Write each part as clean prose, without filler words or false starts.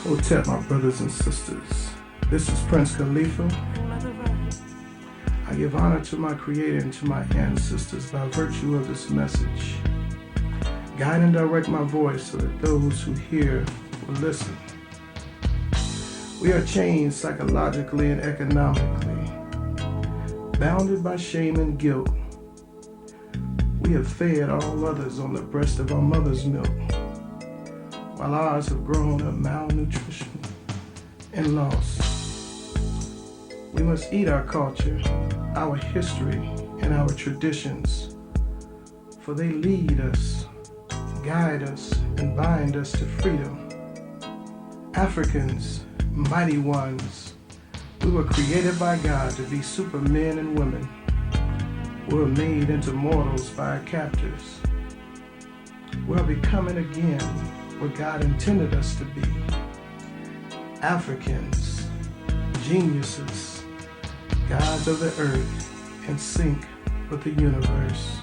Hotep, my brothers and sisters. This is Prince Khalifa. I give honor to my Creator and to my ancestors by virtue of this message. Guide and direct my voice so that those who hear will listen. We are chained psychologically and economically, bounded by shame and guilt. We have fed all others on the breast of our mother's milk, while ours have grown of malnutrition and loss. We must eat our culture, our history, and our traditions, for they lead us, guide us, and bind us to freedom. Africans, mighty ones, we were created by God to be supermen and women. We were made into mortals by our captors. We are becoming again what God intended us to be. Africans, geniuses, gods of the earth, in sync with the universe.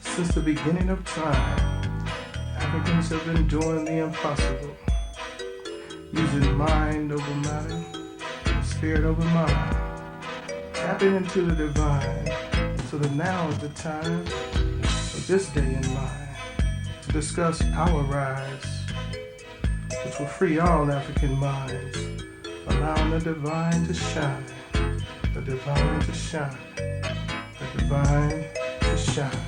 Since the beginning of time, Africans have been doing the impossible, using mind over matter, spirit over mind, tapping into the divine, so that now is the time of this day in mind to discuss our rise, which will free all African minds, allowing the divine to shine, the divine to shine, the divine to shine.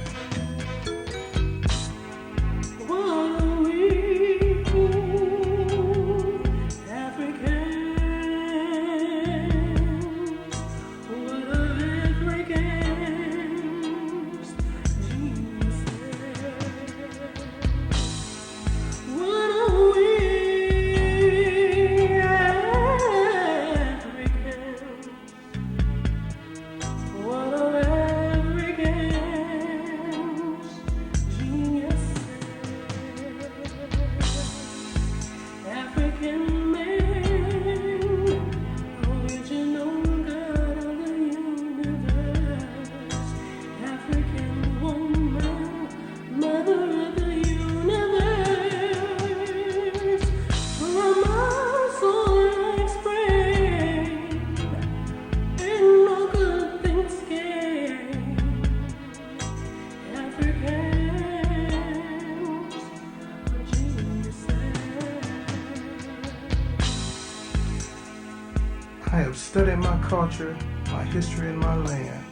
I have studied my culture, my history, and my land,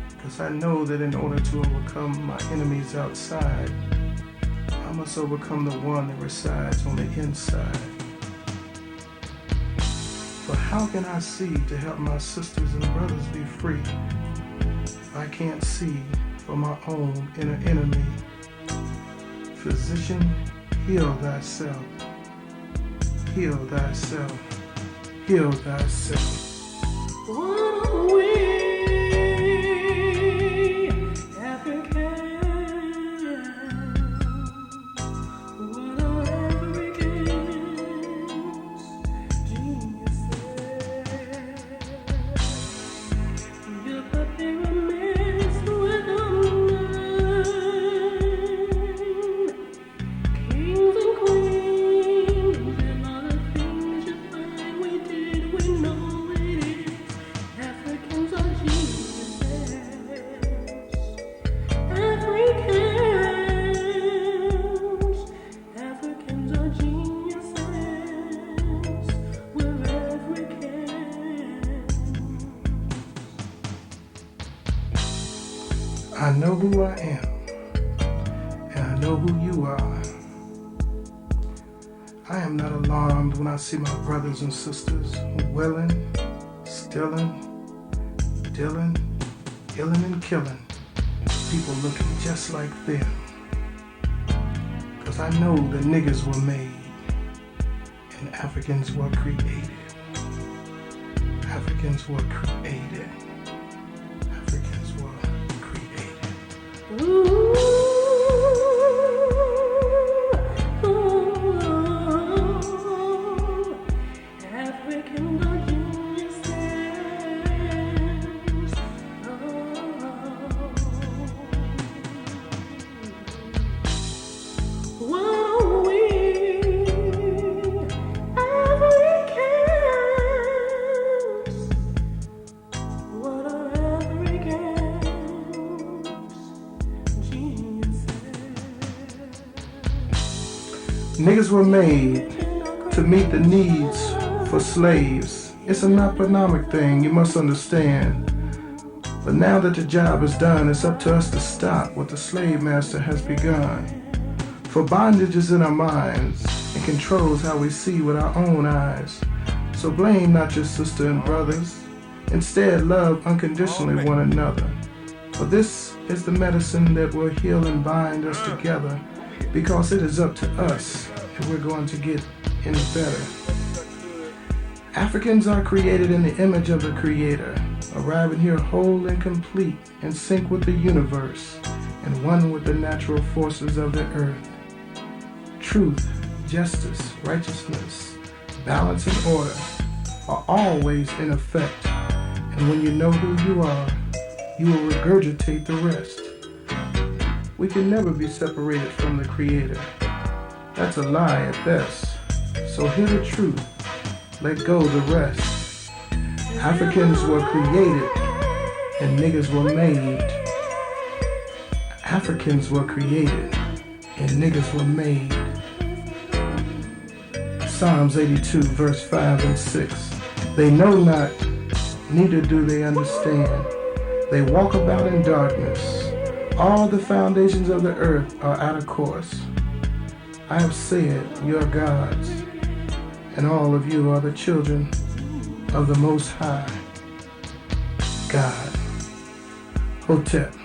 because I know that in order to overcome my enemies outside, I must overcome the one that resides on the inside. For how can I see to help my sisters and brothers be free if I can't see for my own inner enemy? Physician, heal thyself. Heal thyself. Heal thyself. What are we, Africans? What are Africans? Geniuses. You put pyramids with a mind. who I am, and I know who you are. I am not alarmed when I see my brothers and sisters willing, stealing, dealing, killing and killing people looking just like them. Cause I know the niggas were made and Africans were created. Africans were created. Africans were created. Ooh, African geniuses. What are we, Africans? What are Africans? Geniuses. Niggas were made to meet the needs for slaves. It's an economic thing, you must understand. But now that the job is done, it's up to us to stop what the slave master has begun. For bondage is in our minds and controls how we see with our own eyes. So blame not your sister and brothers. Instead, love unconditionally one another. For this is the medicine that will heal and bind us together, because it is up to us if we're going to get any better. Africans are created in the image of the Creator, arriving here whole and complete, in sync with the universe, and one with the natural forces of the earth. Truth, justice, righteousness, balance, and order are always in effect, and when you know who you are, you will regurgitate the rest. We can never be separated from the Creator. That's a lie at best. So hear the truth. Let go the rest. Africans were created and niggas were made. Africans were created and niggas were made. Psalms 82 verse 5 and 6. They know not, neither do they understand. They walk about in darkness. All the foundations of the earth are out of course. I have said, you are gods, and all of you are the children of the Most High God. Hotep.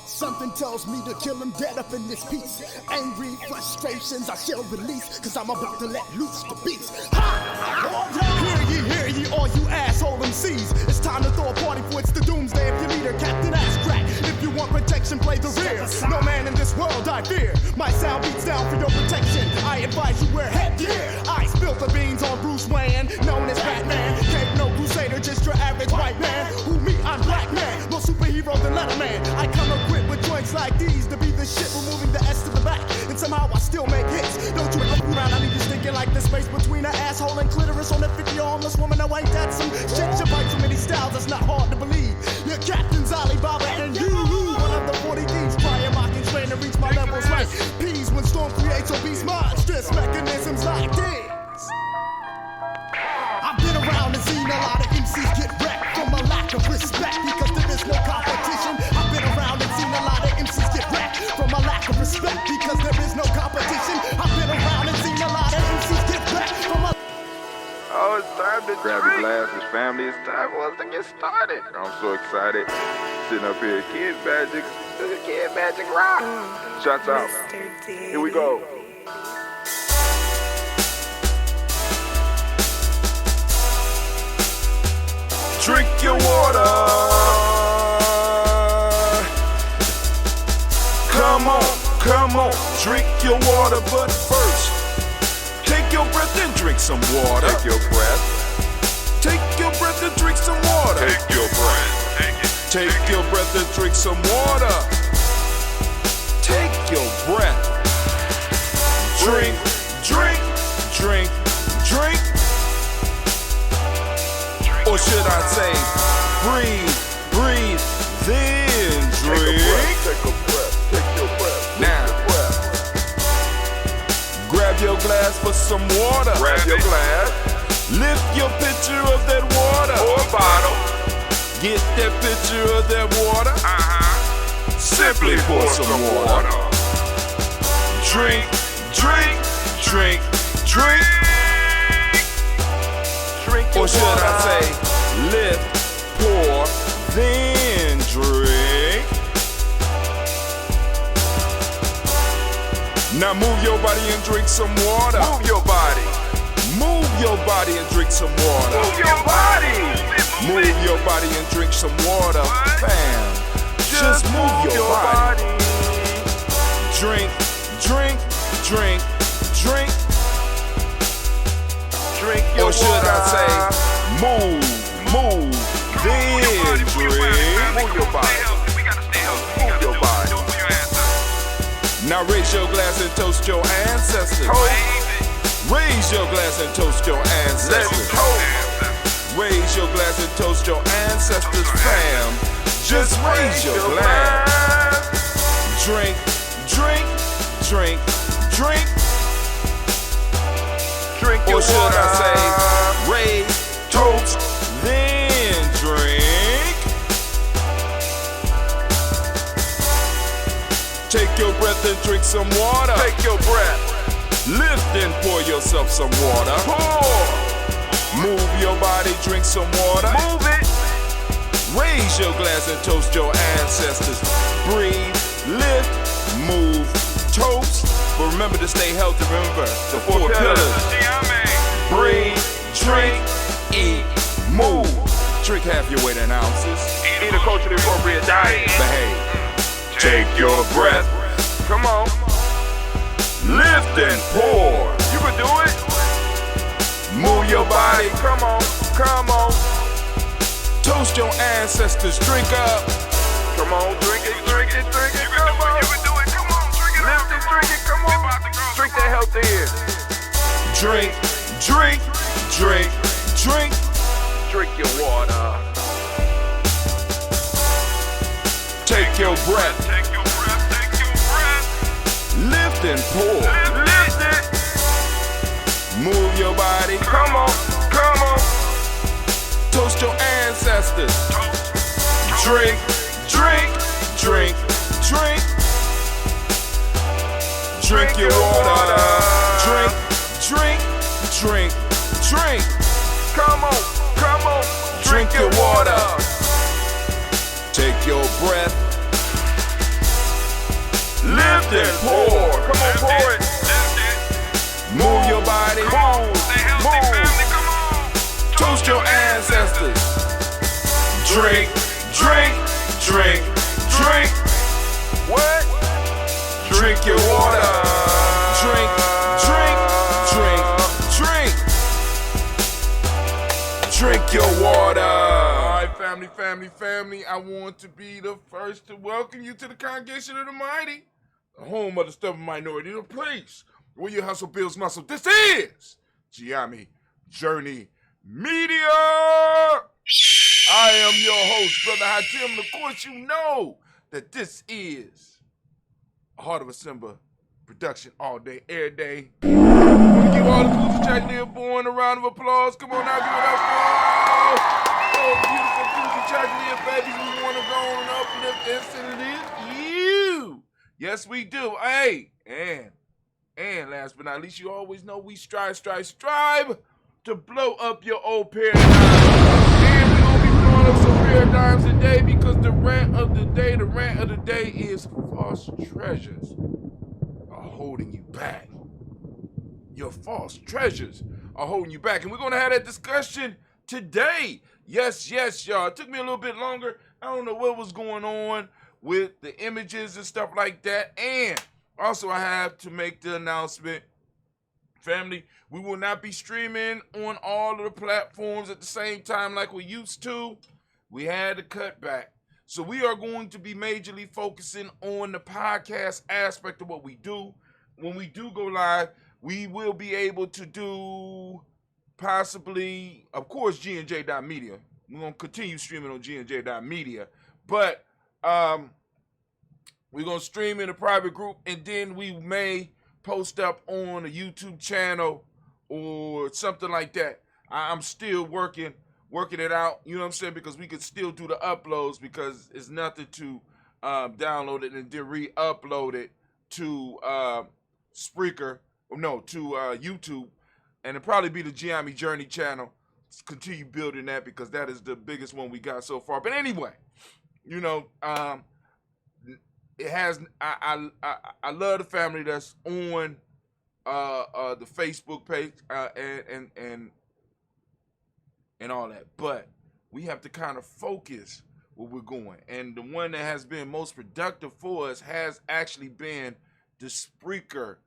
Something tells me to kill him dead up in this piece. Angry frustrations I shall release, cause I'm about to let loose the beast. Hear ye, all you asshole MCs. It's time to throw a party for it's the doomsday of your leader, Captain Ass Crack. If you want protection, play the rear. No man in this world I fear. My sound beats down for your protection. I advise you wear headgear. I spill the beans on Bruce Wayne, known as Batman. Cape no crusader, just your average white man. Who me, I'm black man. More superhero than Letterman. I come equipped with joints like these to be the shit, removing the S to the back. And somehow I still make hits. Don't you look around, I need you thinking like the space between an asshole and clitoris on a 50-year homeless woman. No, ain't that some shit? You bite so many styles, that's not hard to believe. Your captain's Alibaba and you. One of the 40 thieves, trying mocking, trying to reach my levels like peas when storm creates obese monstrous mechanisms like this. I've been around and seen a lot of MCs get wrecked from a lack of respect because there is no competition. I've been around and seen a lot of MCs get wrecked from a lack of respect because there is no competition. I've been around and seen a lot of MCs get wrecked from a. Oh, it's time to grab your glasses, family. It's time for us to get started. I'm so excited. Sitting up here, Kid Magic, Kid Magic Rock. Shots out. Here we go. Drink your water. Come on, drink your water, but first, take your breath and drink some water. Take your breath. Take your breath and drink some water. Take your breath. Take your breath and drink some water. Take your breath. Drink, drink, drink, drink. Or should I say, breathe, breathe, then drink. Take a breath, take your breath. Now, grab your glass for some water. Grab your glass Lift your pitcher of that water. or bottle. Get that pitcher of that water. Simply pour some water. Drink, drink, drink, drink. Drink your Or should water. I say, lift, pour, then drink. Now move your body and drink some water. Move your body. Move your body and drink some water. Move your body. Move your body and drink some water. Bam. Just move your body. Drink, drink, drink, drink. Drink your Or should water. I say, move, move, then drink. Move your body. Move your body. Now raise your glass and toast your ancestors. Raise your glass and toast your Let's ancestors. toast. Raise your glass and toast your ancestors, fam. Just raise your glass. Drink, drink, drink, drink. Drink your Or should water. I say, raise, toast, then drink. Take your breath and drink some water. Take your breath. Lift and pour yourself some water. Pour. Move your body, drink some water. Move it. Raise your glass and toast your ancestors. Breathe, lift, move, toast. But remember to stay healthy. Remember the four pillars. Breathe, drink, eat, move. Drink half your weight in ounces. Eat a culturally appropriate diet. Behave. Take your breath. Come on. Lift and pour. You can do it. Move your body. Come on. Come on. Toast your ancestors. Drink up. Come on. Drink it. Drink it. Drink it. Come on. You can do it. Come on. Drink it. Lift it. Drink it. Come on. Drink that health in. Drink, drink, drink, drink. Drink your water. Take your breath. Take your breath. Take your breath. Lift and pour. Lift it. Move your body. Come on. Come on. Toast your ancestors. Drink, drink, drink, drink. Drink your water. Drink, drink, drink, drink. Come on. Come on. Drink your water. Take your breath. Lift and pour. Come on. Pour it. Move your body. Move. Toast your ancestors. Drink, drink, drink, drink. What? Drink your water. Drink, drink, drink, drink. Drink your water. All right, family. I want to be the first to welcome you to the congregation of the mighty, the home of the stubborn minority, the place where your hustle builds muscle. This is Gye-Nyame Journey Media. I am your host, Brother Hatim, and of course you know that this is a Heart of a Simba production all day, every day. I want to give all the Kujichagulia born a round of applause. Come on now, give it up for all beautiful Kujichagulia babies. We want to go on and uplift and salute you. Yes, we do. Hey, and last but not least, you always know we strive to blow up your old paradigm. And we're going to be blowing up some paradigms today because the rant of the day is false treasures are holding you back. Your false treasures are holding you back. And we're going to have that discussion today. Yes, y'all. It took me a little bit longer. I don't know what was going on with the images and stuff like that. And also I have to make the announcement, family, we will not be streaming on all of the platforms at the same time like we used to. We had to cut back. So we are going to be majorly focusing on the podcast aspect of what we do. When we do go live, we will be able to do possibly, of course, GNJ.Media. We're going to continue streaming on GNJ.Media. But we're going to stream in a private group, and then we may post up on a YouTube channel or something like that. I'm still working it out, you know what I'm saying, because we could still do the uploads because it's nothing to download it and then re-upload it to Spreaker, to YouTube, and it'll probably be the Gye-Nyame Journey channel. Let's continue building that because that is the biggest one we got so far. But anyway, you know, it has. I love the family that's on the Facebook page and all that, but we have to kind of focus where we're going. And the one that has been most productive for us has actually been the Spreaker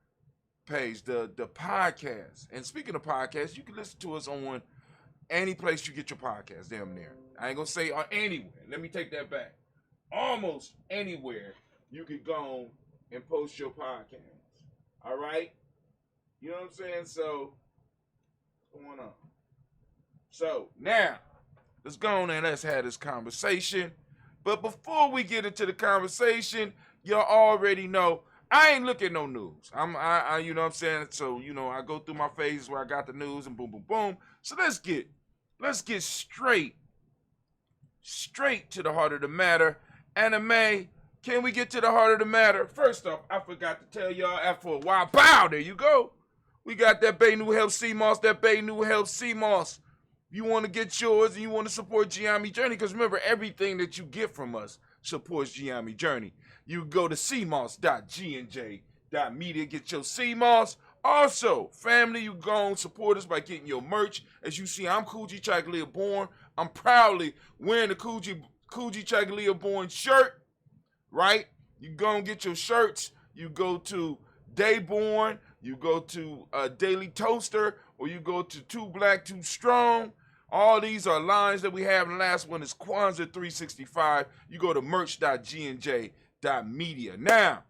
page, the podcast. And speaking of podcasts, you can listen to us on any place you get your podcast, damn near. I ain't gonna say anywhere. Let me take that back. Almost anywhere you could go and post your podcast. All right? You know what I'm saying? So, what's going on? So, now, let's go on and let's have this conversation. But before we get into the conversation, y'all already know I ain't looking at no news. I you know what I'm saying? So, you know, I go through my phases where I got the news and boom, boom, boom. So let's get straight to the heart of the matter. Anime, can we get to the heart of the matter? First off, I forgot to tell y'all after a while. Bow, there you go. We got that Bay New Health Sea Moss, You want to get yours and you want to support Gye-Nyame Journey, because remember, everything that you get from us supports Gye-Nyame Journey. You go to cmoss.GNJ.Media, get your CMOS. Also, family, you go and support us by getting your merch. As you see, I'm Kujichagulia Born. I'm proudly wearing the Kujichagulia Born shirt, right? You go and get your shirts. You go to Dayborn, you go to Daily Toaster, or you go to Too Black, Too Strong. All these are lines that we have. And the last one is Kwanzaa 365. You go to merch.GNJ.Media. Now,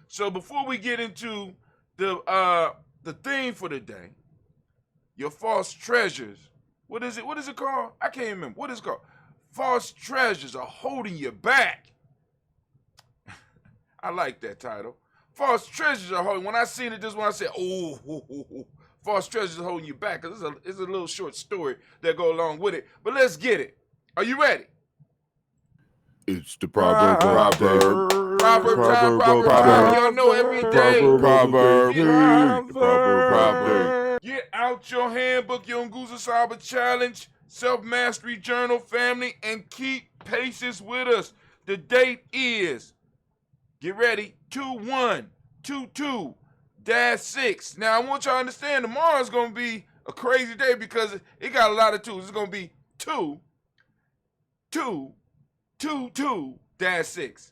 so before we get into the theme for the day, your false treasures. What is it? What is it called? I can't remember. What is it called? False treasures are holding you back. I like that title. False treasures are holding. When I seen it, this one I said, oh. False treasures are holding you back. Cause it's a little short story that go along with it. But let's get it. Are you ready? It's the proverb time. Y'all know every day. Proverb. Get out your handbook, your Nguza Saba Challenge, Self-Mastery Journal, family, and keep paces with us. The date is, get ready, 2122-6. Now, I want y'all to understand tomorrow's going to be a crazy day because it got a lot of twos. It's going to be 2222-6.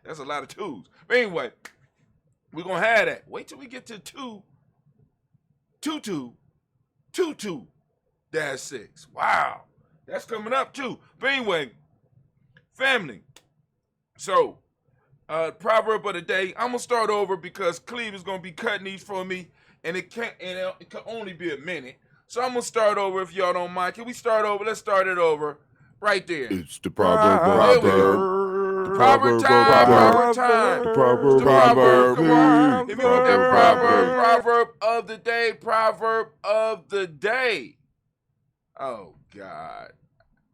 That's a lot of twos. But anyway, we're going to have that. Wait till we get to 2222-6. Wow. That's coming up too. But anyway, family. So, proverb of the day. I'm gonna start over because Cleve is gonna be cutting these for me, and it can only be a minute. So I'm gonna start over if y'all don't mind. Can we start over? Let's start it over right there. It's the proverb. Proverb time. Come on. Hit me with that proverb of the day. Proverb of the day. Oh God.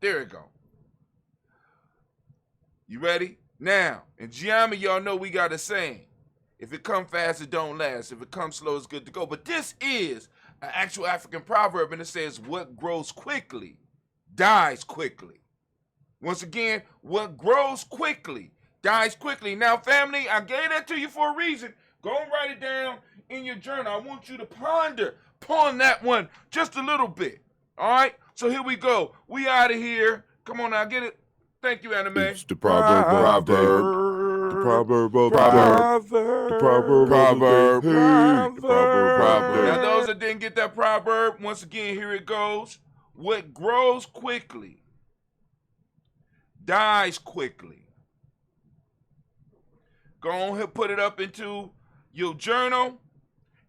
There it go. You ready? Now, in Gye-Nyame, y'all know we got a saying. If it come fast, it don't last. If it comes slow, it's good to go. But this is an actual African proverb, and it says, what grows quickly dies quickly. Once again, what grows quickly dies quickly. Now, family, I gave that to you for a reason. Go and write it down in your journal. I want you to ponder upon that one just a little bit. All right? So here we go. We out of here. Come on now, get it. Thank you, Anime. It's the proverb. The proverb. Now, those that didn't get that proverb, once again, here it goes. What grows quickly dies quickly. Go on here, put it up into your journal,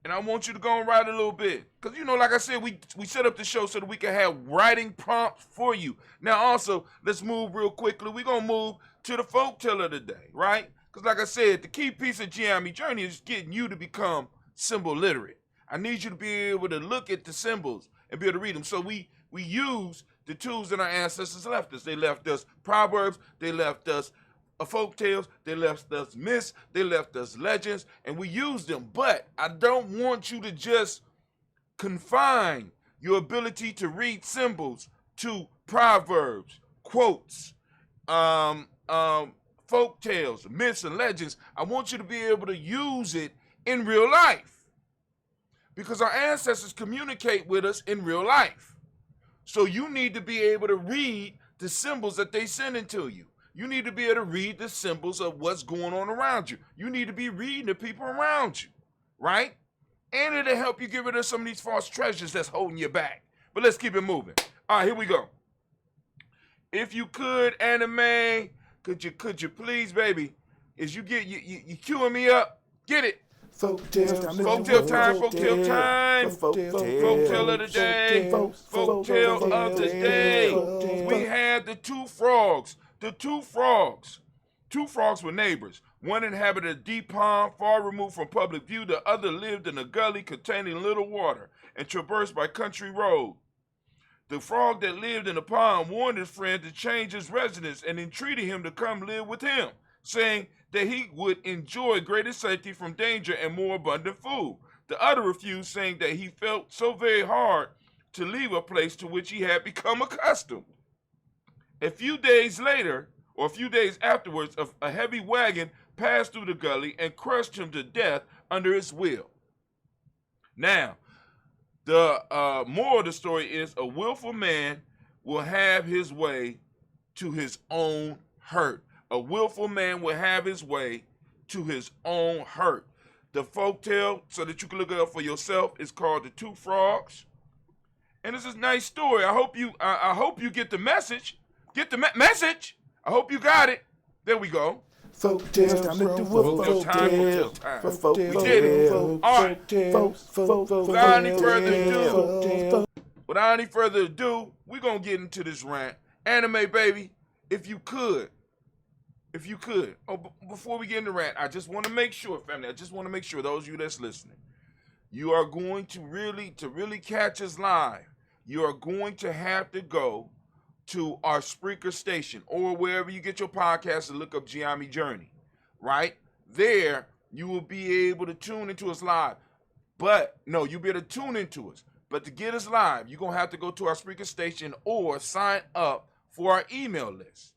and I want you to go and write a little bit. Because, you know, like I said, we set up the show so that we can have writing prompts for you. Now, also, let's move real quickly. We're going to move to the folktale of the day, right? Because like I said, the key piece of Gye-Nyame Journey is getting you to become symbol literate. I need you to be able to look at the symbols and be able to read them. So we use the tools that our ancestors left us. They left us proverbs, they left us folk tales, they left us myths, they left us legends, and we use them. But I don't want you to just confine your ability to read symbols to proverbs, quotes, folk tales, myths, and legends. I want you to be able to use it in real life, because our ancestors communicate with us in real life. So you need to be able to read the symbols that they send into you. You need to be able to read the symbols of what's going on around you. You need to be reading the people around you, right? And it'll help you get rid of some of these false treasures that's holding you back. But let's keep it moving. All right, here we go. If you could, Anime, could you please, baby, as you get you queuing me up, get it. Folktale time. Folktale time. Folktale of the day. Folktale of the day. We had the two frogs. The two frogs. Two frogs were neighbors. One inhabited a deep pond far removed from public view. The other lived in a gully containing little water and traversed by country road. The frog that lived in the pond warned his friend to change his residence and entreated him to come live with him, saying that he would enjoy greater safety from danger and more abundant food. The other refused, saying that he felt so very hard to leave a place to which he had become accustomed. A few days afterwards, a heavy wagon passed through the gully and crushed him to death under its wheel. Now, the moral of the story is a willful man will have his way to his own hurt. A willful man will have his way to his own hurt. The folktale, so that you can look it up for yourself, is called The Two Frogs. And it's a nice story. I hope you get the message. Get the message. I hope you got it. There we go. Folktale time. Folktale time. We did it. All right. Without any further ado, we're going to get into this rant. Anime, baby, if you could. Oh, before we get into rant, I just want to make sure, family, those of you that's listening, you are going to really catch us live. You are going to have to go to our Spreaker station or wherever you get your podcast and look up Gye-Nyame Journey, right? There, you will be able to tune into us live. But, no, you'll be able to tune into us. But to get us live, you're going to have to go to our Spreaker station or sign up for our email list.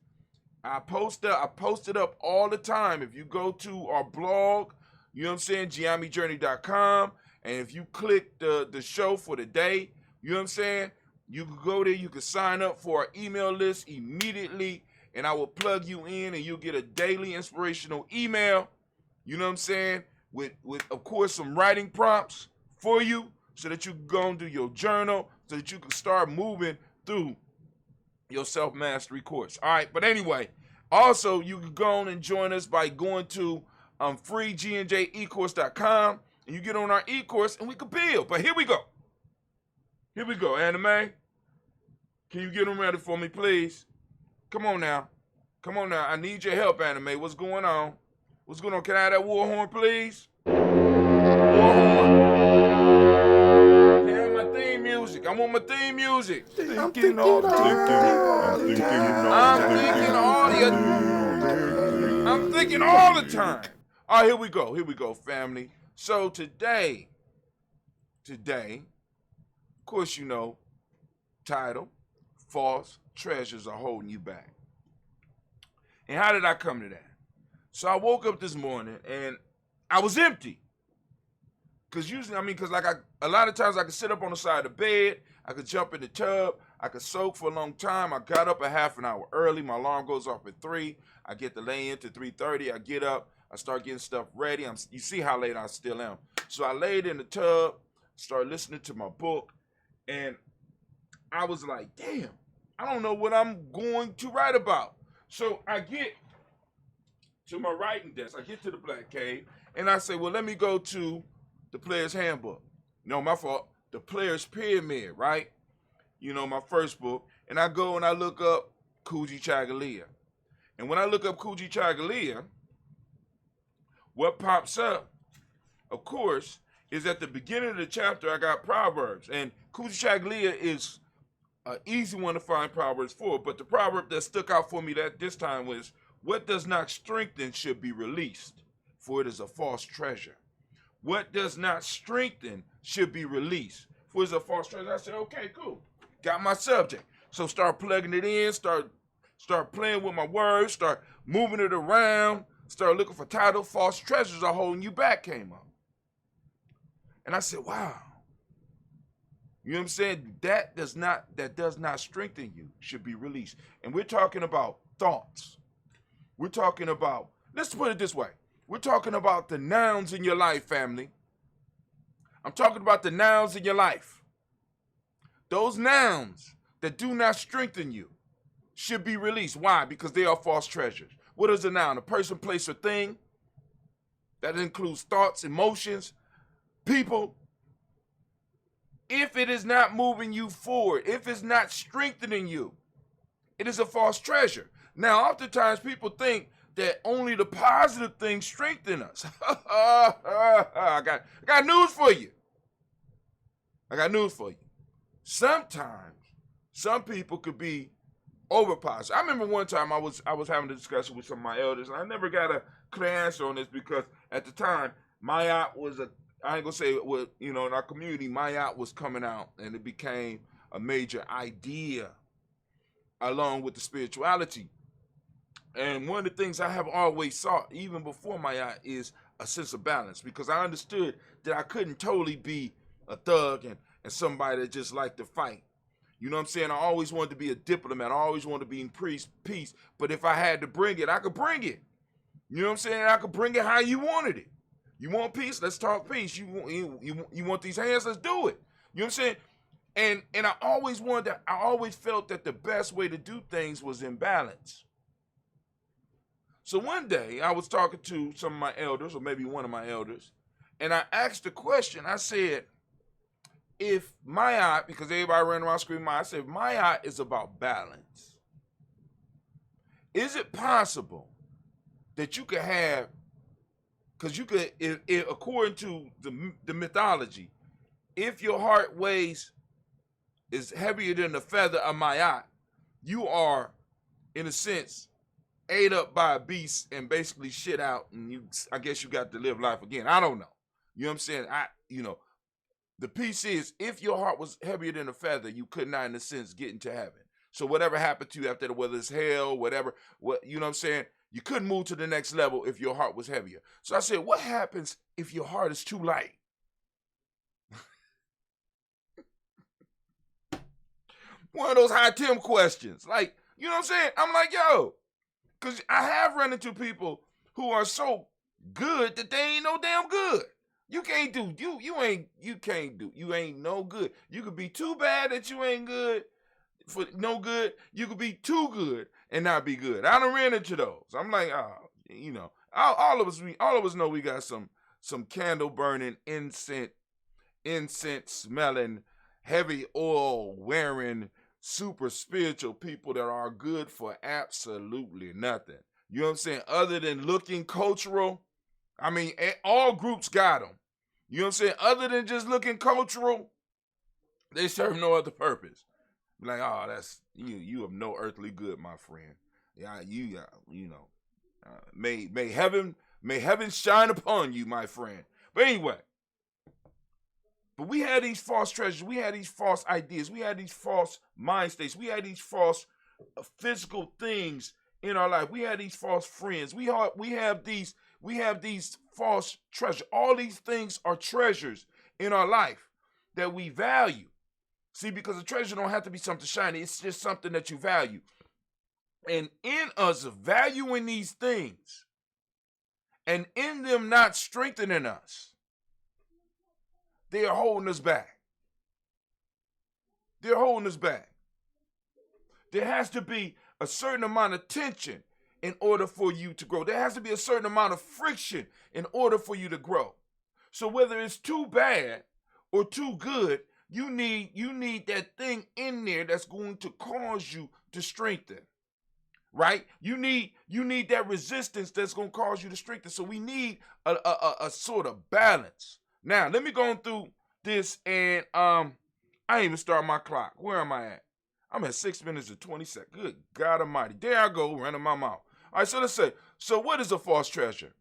I post it up all the time. If you go to our blog, you know what I'm saying, GNJ.Media.com, and if you click the show for the day, you know what I'm saying, you can go there, you can sign up for our email list immediately, and I will plug you in, and you'll get a daily inspirational email, you know what I'm saying, with of course, some writing prompts for you so that you can go and do your journal, so that you can start moving through your self-mastery course. All right, but anyway, also, you can go on and join us by going to free GNJ.Ecourse.com, and you get on our e-course, and we can build. But here we go. Anime. Can you get them ready for me, please? Come on now. I need your help, Anime. What's going on? Can I have that war horn, please? War horn. Can I have my theme music? I want my theme music. I'm thinking all the time. All right, here we go, family. So today, of course, you know, title, false treasures are holding you back. And how did I come to that? So I woke up this morning and I was empty. Cause usually, a lot of times I could sit up on the side of the bed, I could jump in the tub, I could soak for a long time. I got up a half an hour early. My alarm goes off at 3. I get to lay in to 3:30. I get up, I start getting stuff ready. You see how late I still am. So I laid in the tub, started listening to my book, and I was like, damn, I don't know what I'm going to write about. So I get to my writing desk, I get to the Black Cave, and I say, well, let me go to the Player's Handbook. No, my fault. The Player's Pyramid, right? You know, my first book. And I go and I look up Kujichagulia. And when I look up Kujichagulia, what pops up, of course, is at the beginning of the chapter, I got Proverbs. And Kujichagulia is an easy one to find Proverbs for. But the proverb that stuck out for me that this time was, what does not strengthen should be released, for it is a false treasure. What does not strengthen should be released, for it is a false treasure. I said, okay, cool. Got my subject. So start plugging it in, start playing with my words, start moving it around, start looking for title. False treasures are holding you back came up. And I said, wow. You know what I'm saying? That does not strengthen you should be released. And we're talking about thoughts. We're talking about, let's put it this way. We're talking about the nouns in your life, family. I'm talking about the nouns in your life. Those nouns that do not strengthen you should be released. Why? Because they are false treasures. What is a noun? A person, place, or thing. That includes thoughts, emotions, people. If it is not moving you forward, if it's not strengthening you, it is a false treasure. Now, oftentimes people think that only the positive things strengthen us. I got news for you. I got news for you. Sometimes some people could be over positive. I remember one time I was having a discussion with some of my elders, and I never got a clear answer on this because at the time, Mayat was I ain't gonna say it was, in our community, Mayat was coming out, and it became a major idea along with the spirituality. And one of the things I have always sought, even before Mayat, is a sense of balance, because I understood that I couldn't totally be a thug and somebody that just liked to fight. You know what I'm saying? I always wanted to be a diplomat. I always wanted to be in peace. But if I had to bring it, I could bring it. You know what I'm saying? I could bring it how you wanted it. You want peace? Let's talk peace. You want these hands? Let's do it. You know what I'm saying? And I always felt that the best way to do things was in balance. So one day I was talking to some of my elders, or maybe one of my elders, and I asked the question. I said, if Mayat, because everybody ran around screaming Mayat, I said, if Mayat is about balance, is it possible that you could have, because you could, according to the mythology, if your heart is heavier than the feather of Mayat, you are, in a sense, ate up by a beast and basically shit out, and I guess you got to live life again. I don't know. You know what I'm saying? The piece is, if your heart was heavier than a feather, you could not, in a sense, get into heaven. So whatever happened to you after that, whether it's hell, whatever, you know what I'm saying? You couldn't move to the next level if your heart was heavier. So I said, what happens if your heart is too light? One of those high Tim questions. Like, you know what I'm saying? I'm like, yo, because I have run into people who are so good that they ain't no damn good. You can't do, you ain't no good. You could be too bad that you ain't good for no good. You could be too good and not be good. I done ran into those. I'm like, all of us know we got some candle burning, incense smelling, heavy oil wearing, super spiritual people that are good for absolutely nothing. You know what I'm saying? Other than looking cultural, I mean, all groups got them. You know what I'm saying? Other than just looking cultural, they serve no other purpose. Like, oh, that's you have no earthly good, my friend. Yeah, may heaven shine upon you, my friend. But anyway, but we had these false treasures, we had these false ideas, we had these false mind states, we had these false physical things in our life. We had these false friends. We have these false treasures. All these things are treasures in our life that we value. See, because a treasure don't have to be something shiny. It's just something that you value. And in us valuing these things and in them not strengthening us, they are holding us back. They're holding us back. There has to be a certain amount of tension in order for you to grow. There has to be a certain amount of friction in order for you to grow. So whether it's too bad or too good, you need that thing in there that's going to cause you to strengthen. right? You need that resistance that's gonna cause you to strengthen. So we need a sort of balance. Now let me go on through this, and I ain't even start my clock. Where am I at? I'm at 6 minutes and 20 seconds. Good God Almighty! There I go, running my mouth. All right, so let's say. So what is a false treasure?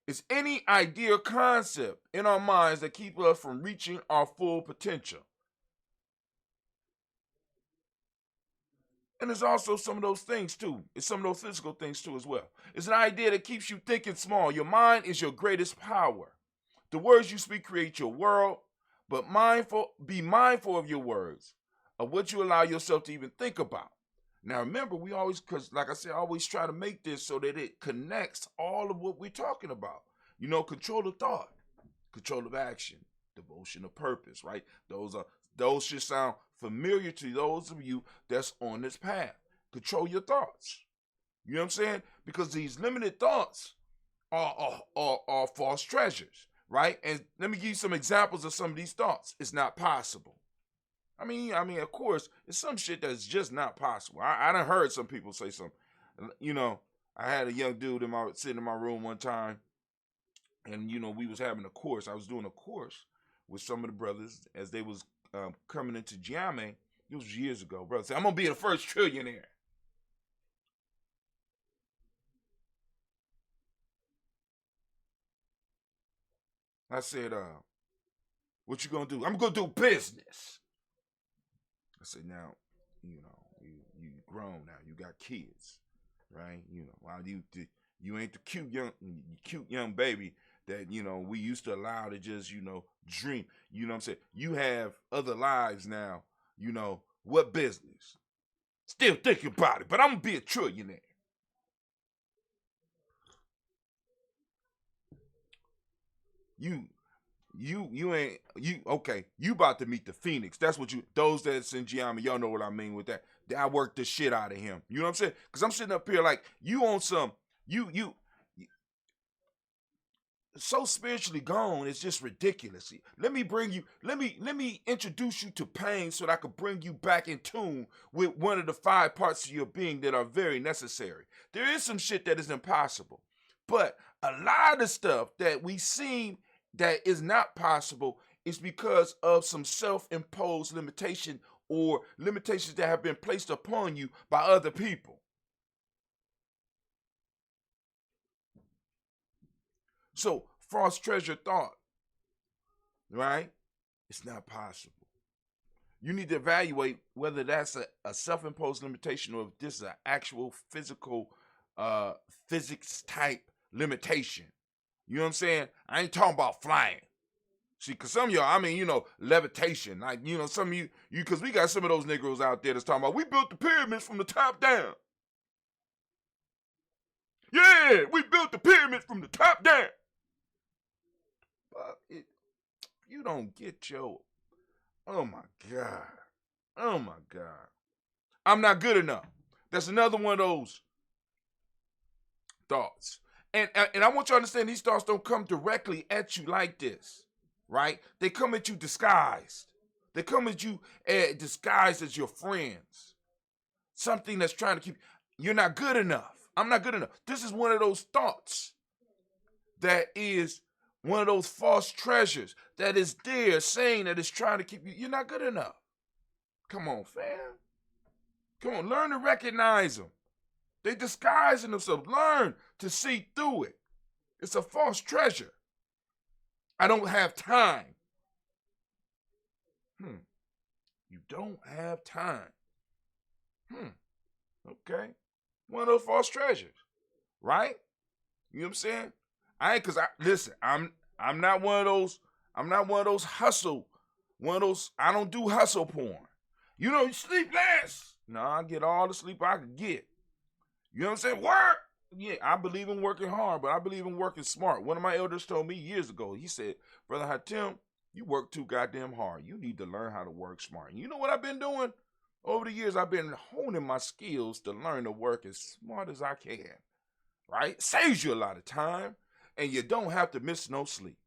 It's any idea or concept in our minds that keep us from reaching our full potential. And there's also some of those things too. It's some of those physical things too as well. It's an idea that keeps you thinking small. Your mind is your greatest power. The words you speak create your world, but be mindful of your words, of what you allow yourself to even think about. Now remember, we always, because like I said, I always try to make this so that it connects all of what we're talking about. You know, control of thought, control of action, devotion of purpose, right? Those should sound familiar to those of you that's on this path. Control your thoughts. You know what I'm saying? Because these limited thoughts are false treasures, right? And let me give you some examples of some of these thoughts. It's not possible. I mean, of course, it's some shit that's just not possible. I done heard some people say something. You know, I had a young dude sitting in my room one time, and you know, we was having a course. I was doing a course with some of the brothers as they was coming into Gye-Nyame. It was years ago. Brother said, "I'm gonna be the first trillionaire." I said, "What you gonna do?" "I'm gonna do business." I said, "Now, you know, you grown now. You got kids, right? You know, while you ain't the cute young baby that, you know, we used to allow to just, you know, dream. You know what I'm saying? You have other lives now. You know, what business? Still thinking about it, but I'm gonna be a trillionaire." Okay, you about to meet the Phoenix. That's what those that's in Gye-Nyame, y'all know what I mean with that. I worked the shit out of him. You know what I'm saying? Because I'm sitting up here like, you on some, you so spiritually gone, it's just ridiculous. Let me introduce you to pain so that I can bring you back in tune with one of the 5 parts of your being that are very necessary. There is some shit that is impossible, but a lot of stuff that we see that is not possible is because of some self-imposed limitation or limitations that have been placed upon you by other people. So, false treasure thought, right? It's not possible. You need to evaluate whether that's a self-imposed limitation or if this is an actual physical physics type limitation. You know what I'm saying? I ain't talking about flying. See, because some of y'all, I mean, you know, levitation. Like, you know, some of you, because we got some of those Negroes out there that's talking about, we built the pyramids from the top down. Yeah, we built the pyramids from the top down. But you don't get your, oh my God. Oh my God. I'm not good enough. That's another one of those thoughts. And I want you to understand, these thoughts don't come directly at you like this, right? They come at you disguised. They come at you disguised as your friends. Something that's trying to keep, you're not good enough. I'm not good enough. This is one of those thoughts that is one of those false treasures that is there saying that it's trying to keep you, you're not good enough. Come on, fam. Come on, learn to recognize them. They disguising themselves. Learn to see through it. It's a false treasure. I don't have time. You don't have time. Okay. One of those false treasures. Right? You know what I'm saying? Listen, I'm not one of those, I don't do hustle porn. You know, you sleep less. No, I get all the sleep I can get. You know what I'm saying? Work. Yeah, I believe in working hard, but I believe in working smart. One of my elders told me years ago, he said, "Brother Hatim, you work too goddamn hard. You need to learn how to work smart." And you know what I've been doing? Over the years, I've been honing my skills to learn to work as smart as I can. Right? Saves you a lot of time, and you don't have to miss no sleep.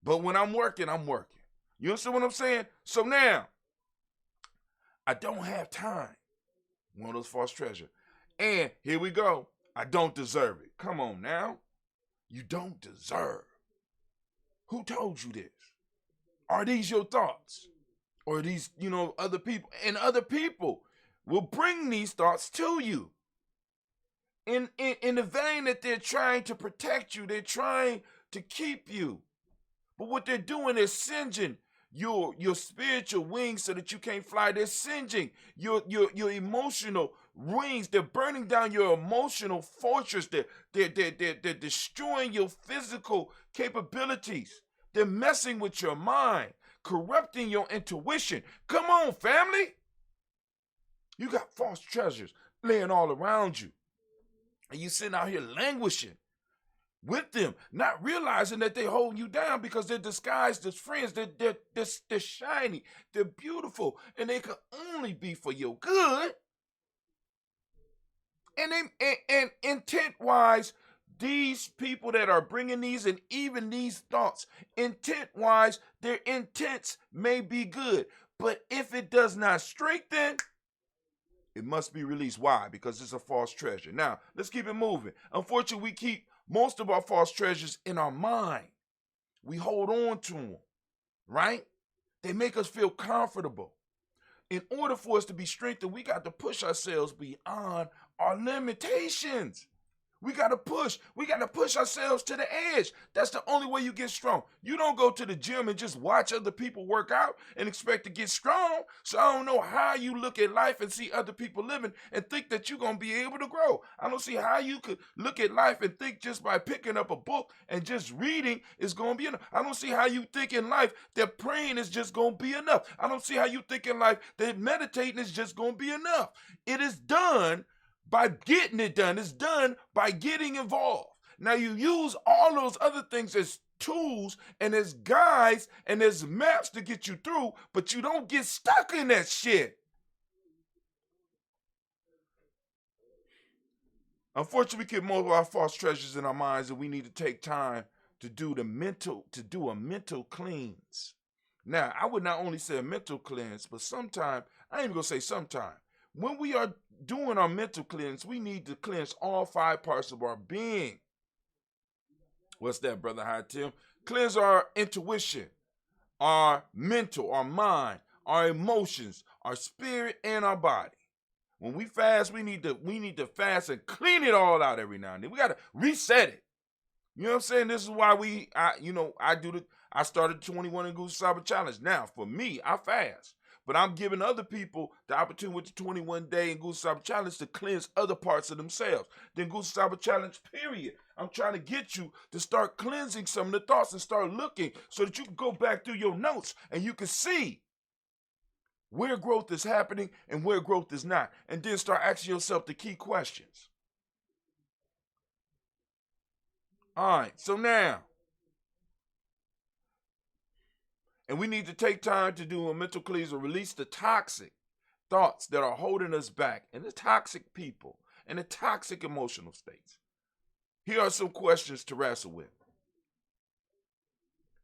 But when I'm working, I'm working. You understand what I'm saying? So now, I don't have time. One of those false treasures. And here we go. I don't deserve it. Come on now. You don't deserve. Who told you this? Are these your thoughts? Or are these, other people? And other people will bring these thoughts to you. In the vein that they're trying to protect you, they're trying to keep you. But what they're doing is singeing your spiritual wings so that you can't fly. They're singeing your emotional wings. They're burning down your emotional fortress. They're destroying your physical capabilities. They're messing with your mind, corrupting your intuition. Come on, family. You got false treasures laying all around you. And you sitting out here languishing with them, not realizing that they're holding you down because they're disguised as friends. They're shiny, they're beautiful, and they can only be for your good. And intent-wise, these people that are bringing these and even these thoughts, intent-wise, their intents may be good. But if it does not strengthen, it must be released. Why? Because it's a false treasure. Now, let's keep it moving. Unfortunately, we keep most of our false treasures in our mind. We hold on to them, right? They make us feel comfortable. In order for us to be strengthened, we got to push ourselves beyond our limitations. We got to push. We got to push ourselves to the edge. That's the only way you get strong. You don't go to the gym and just watch other people work out and expect to get strong. So I don't know how you look at life and see other people living and think that you're going to be able to grow. I don't see how you could look at life and think just by picking up a book and just reading is going to be enough. I don't see how you think in life that praying is just going to be enough. I don't see how you think in life that meditating is just going to be enough. It is done by getting it done. It's done by getting involved. Now you use all those other things as tools and as guides and as maps to get you through, but you don't get stuck in that shit. Unfortunately, we keep most of our false treasures in our minds, and we need to take time to do a mental cleanse. Now, I would not only say a mental cleanse, but sometime, I ain't even gonna say sometime. When we are doing our mental cleanse, we need to cleanse all 5 parts of our being. What's that, Brother High Tim? Cleanse our intuition, our mental, our mind, our emotions, our spirit, and our body. When we fast, we need to fast and clean it all out every now and then. We got to reset it. You know what I'm saying? This is why I started the 21 and Goose Cyber Challenge. Now, for me, I fast. But I'm giving other people the opportunity with the 21-day and Goose Cyber Challenge to cleanse other parts of themselves. Then Goose Cyber Challenge, period. I'm trying to get you to start cleansing some of the thoughts and start looking so that you can go back through your notes and you can see where growth is happening and where growth is not. And then start asking yourself the key questions. All right, so now, and we need to take time to do a mental cleanse or release the toxic thoughts that are holding us back and the toxic people and the toxic emotional states. Here are some questions to wrestle with.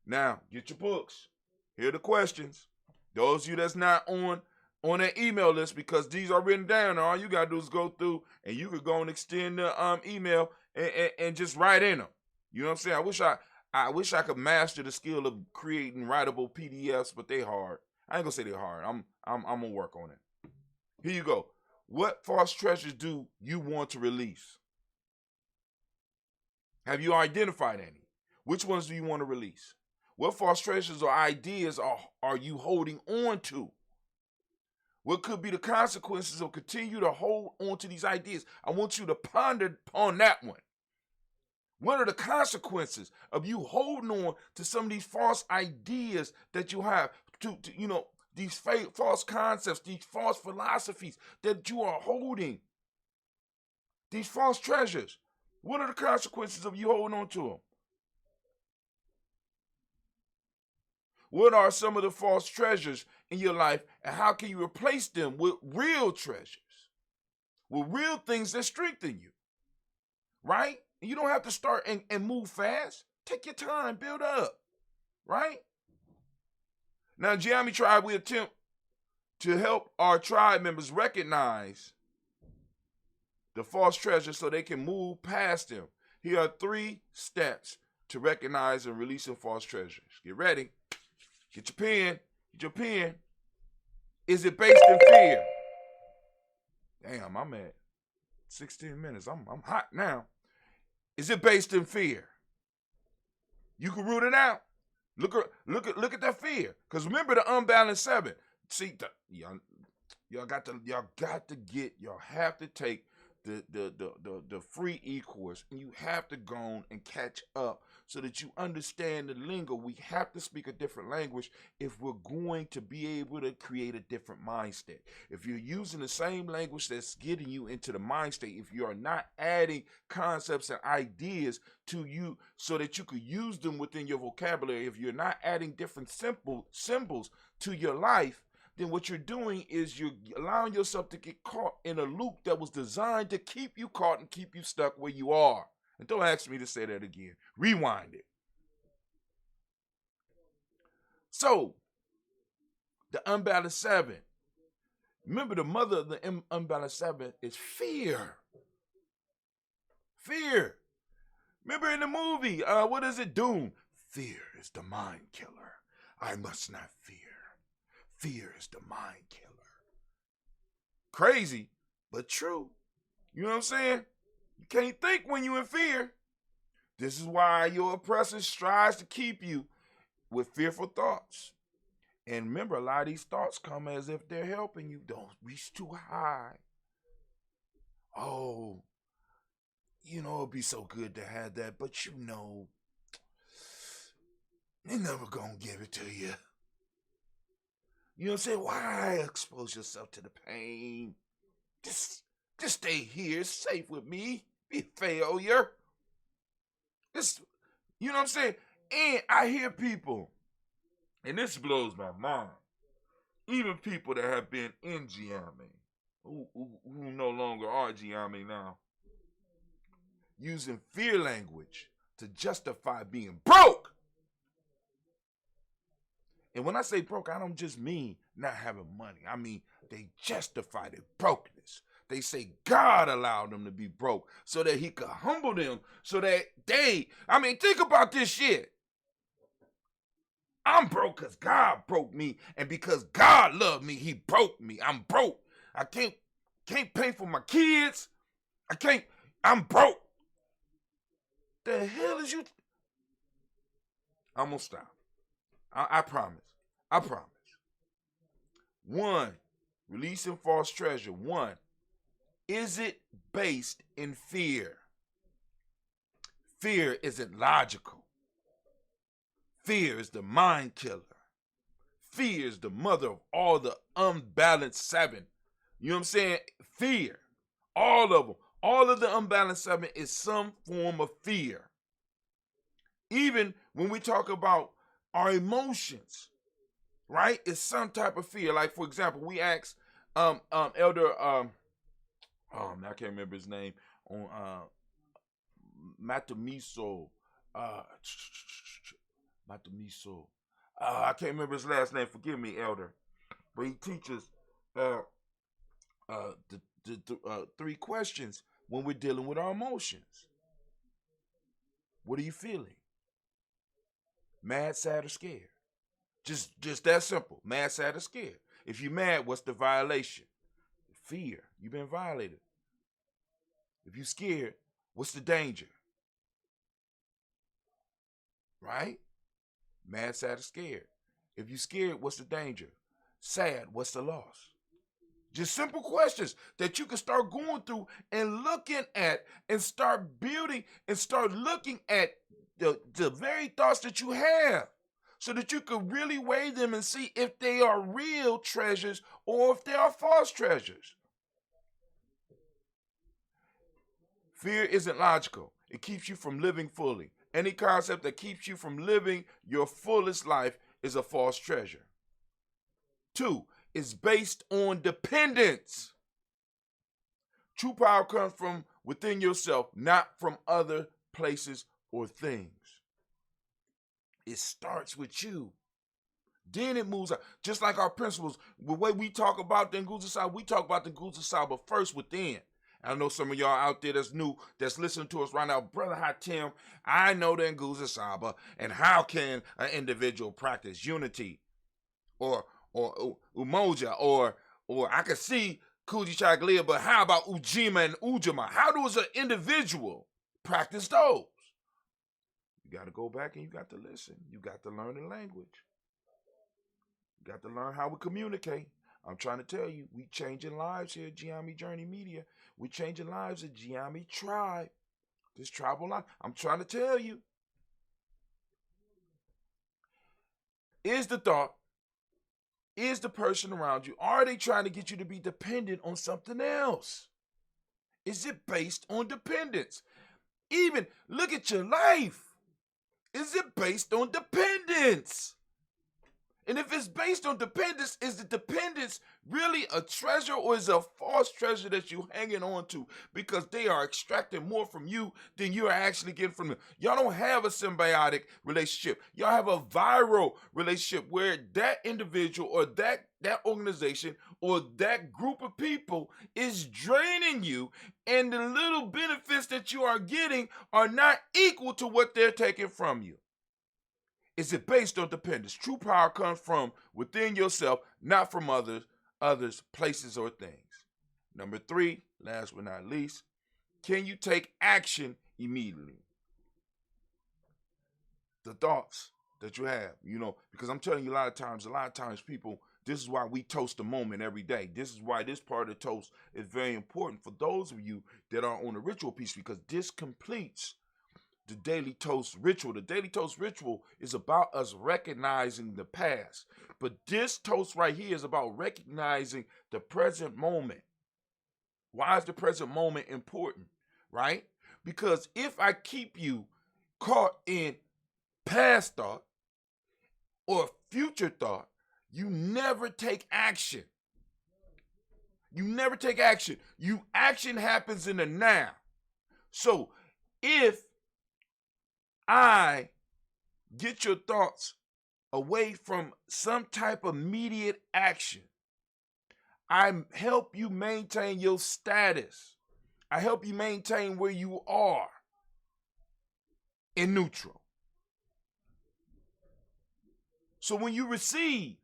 Now, get your books. Here are the questions. Those of you that's not on that email list, because these are written down, all you got to do is go through and you could go and extend the email and just write in them. You know what I'm saying? I wish I could master the skill of creating writable PDFs, but they hard. I ain't gonna say they're hard. I'm gonna work on it. Here you go. What false treasures do you want to release? Have you identified any? Which ones do you want to release? What false treasures or ideas are you holding on to? What could be the consequences of continue to hold on to these ideas? I want you to ponder on that one. What are the consequences of you holding on to some of these false ideas that you have, to these false concepts, these false philosophies that you are holding, these false treasures? What are the consequences of you holding on to them? What are some of the false treasures in your life, and how can you replace them with real treasures, with real things that strengthen you, right? You don't have to start and move fast. Take your time, build up, right? Now, Gye-Nyame Tribe, we attempt to help our tribe members recognize the false treasure so they can move past them. Here are 3 steps to recognize and releasing false treasures. Get ready. Get your pen. Get your pen. Is it based in fear? Damn, I'm at 16 minutes. I'm hot now. Is it based in fear? You can root it out. Look at that fear. Because remember the unbalanced 7. See, y'all have to take the free e-course, and you have to go on and catch up so that you understand the lingo. We have to speak a different language if we're going to be able to create a different mind state. If you're using the same language that's getting you into the mind state, if you are not adding concepts and ideas to you so that you could use them within your vocabulary, if you're not adding different symbols to your life, then what you're doing is you're allowing yourself to get caught in a loop that was designed to keep you caught and keep you stuck where you are. And don't ask me to say that again. Rewind it. So, the unbalanced 7. Remember, the mother of the unbalanced 7 is fear. Fear. Remember in the movie, what is it? Doom. Fear is the mind killer. I must not fear. Fear is the mind killer. Crazy, but true. You know what I'm saying? You can't think when you're in fear. This is why your oppressor strives to keep you with fearful thoughts. And remember, a lot of these thoughts come as if they're helping you. Don't reach too high. Oh, it'd be so good to have that, but they're never gonna give it to you. You know what I'm saying? Why expose yourself to the pain? Just stay here, safe with me. Be a failure. You know what I'm saying? And I hear people, and this blows my mind, even people that have been in Gye-Nyame, who no longer are Gye-Nyame now, using fear language to justify being broke. And when I say broke, I don't just mean not having money. I mean, they justify their brokenness. They say God allowed them to be broke so that he could humble them, so that think about this shit. I'm broke because God broke me, and because God loved me, he broke me. I'm broke. I can't pay for my kids. I'm broke. The hell is you? I'm going to stop. I promise. 1, releasing false treasure. 1, is it based in fear? Fear isn't logical. Fear is the mind killer. Fear is the mother of all the unbalanced 7. You know what I'm saying? Fear. All of them. All of the unbalanced 7 is some form of fear. Even when we talk about our emotions, right? It's some type of fear. Like, for example, we asked Elder, I can't remember his name, on Matamiso. I can't remember his last name. Forgive me, Elder. But he teaches the 3 questions when we're dealing with our emotions. What are you feeling? Mad, sad, or scared? Just that simple. Mad, sad, or scared. If you're mad, what's the violation? Fear. You've been violated. If you're scared, what's the danger? Right? Mad, sad, or scared. If you're scared, what's the danger? Sad, what's the loss? Just simple questions that you can start going through and looking at and start building and start looking at the very thoughts that you have, so that you can really weigh them and see if they are real treasures or if they are false treasures. Fear isn't logical. It keeps you from living fully. Any concept that keeps you from living your fullest life is a false treasure. 2, it's based on dependence. True power comes from within yourself, not from other places or things. It starts with you. Then it moves out. Just like our principles, the way we talk about the Nguza Saba, we talk about the Nguza Saba first within. I know some of y'all out there that's new, that's listening to us right now. Brother Hatim, I know the Nguza Saba, and how can an individual practice unity or umoja or I could see Kujichagulia, but how about Ujima and Ujima? How does an individual practice those? You got to go back and you got to listen. You got to learn the language. You got to learn how we communicate. I'm trying to tell you, we changing lives here at Gye-Nyame.Media. We changing lives at Gye-Nyame Tribe. This tribal life. I'm trying to tell you. Is the thought, is the person around you, are they trying to get you to be dependent on something else? Is it based on dependence? Even look at your life. Is it based on dependence? And if it's based on dependence, is the dependence really a treasure or is it a false treasure that you're hanging on to because they are extracting more from you than you are actually getting from them? Y'all don't have a symbiotic relationship. Y'all have a viral relationship where that individual or that organization or that group of people is draining you, and the little benefits that you are getting are not equal to what they're taking from you. Is it based on dependence? True power comes from within yourself, not from others, places, or things. Number 3, last but not least, can you take action immediately? The thoughts that you have, because I'm telling you a lot of times people, this is why we toast the moment every day. This is why this part of the toast is very important for those of you that are on the ritual piece, because this completes the Daily Toast ritual. The Daily Toast ritual is about us recognizing the past. But this toast right here is about recognizing the present moment. Why is the present moment important, right? Because if I keep you caught in past thought or future thought, you never take action. You never take action. Action happens in the now. So if I get your thoughts away from some type of immediate action, I help you maintain your status. I help you maintain where you are in neutral. So when you receive,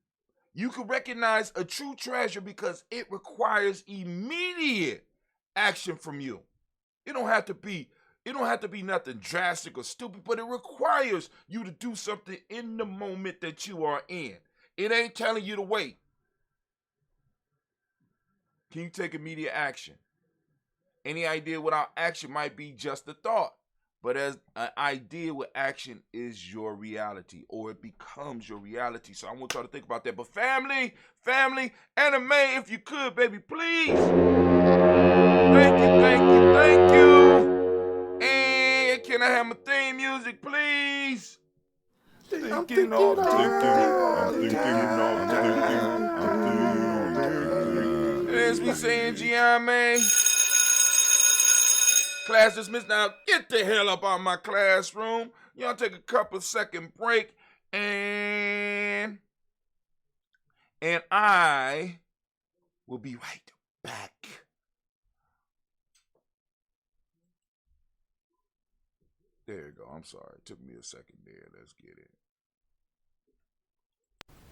you can recognize a true treasure because it requires immediate action from you. It don't have to be nothing drastic or stupid, but it requires you to do something in the moment that you are in. It ain't telling you to wait. Can you take immediate action? Any idea without action might be just a thought, but as an idea with action is your reality, or it becomes your reality. So I want y'all to think about that. But family, anime, if you could, baby, please. Thank you. And can I have my theme music, please? I'm thinking all day. As we say in Gye-Nyame, class dismissed. Now get the hell up out of my classroom. Y'all take a couple second break, and I will be right back. There you go. I'm sorry. It took me a second there. Let's get it.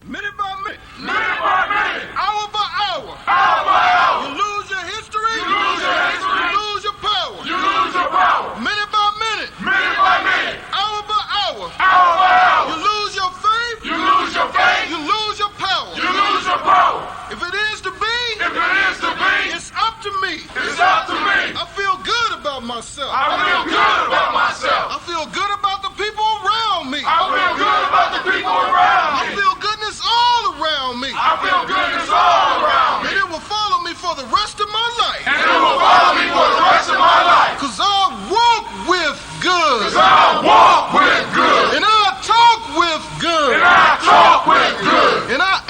Minute by minute, Minute by minute, hour by hour, hour by hour, you lose your history, you lose your history, you lose your power. you lose your power. Minute by minute, Minute by minute, hour by hour, hour by hour, you lose your faith, you lose your faith, you lose your power. you lose your power. If it is to be, If it is to be, it's up to me. it's up to me. I feel good about myself. I feel good about myself. I feel good about the people around me. I feel good about the people around I me. feel goodness all around me. I feel goodness all around And me. it will follow me for the rest of my life. And it will follow me for the rest of my life. Cause I walk with good. Cause I walk with good. And I talk with good. And I talk with good. And I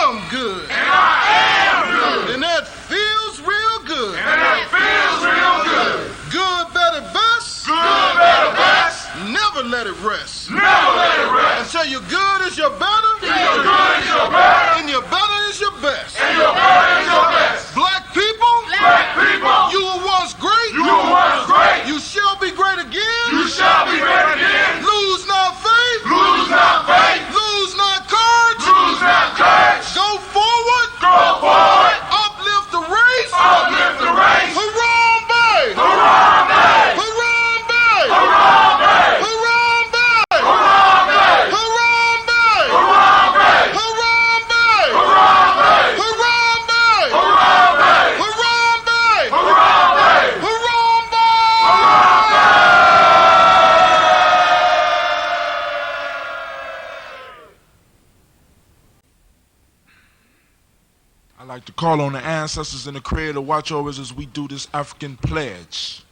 am good. And I am good. And that feels real good. And it feels real good. Good, better, best. Good, better, best. Never let it rest. Never let it rest. Until your good is your better. Your good is your better. And your better is your best. And your better is your best. Black people, Black people, you were once call on the ancestors and the Creator to watch over us as we do this African pledge.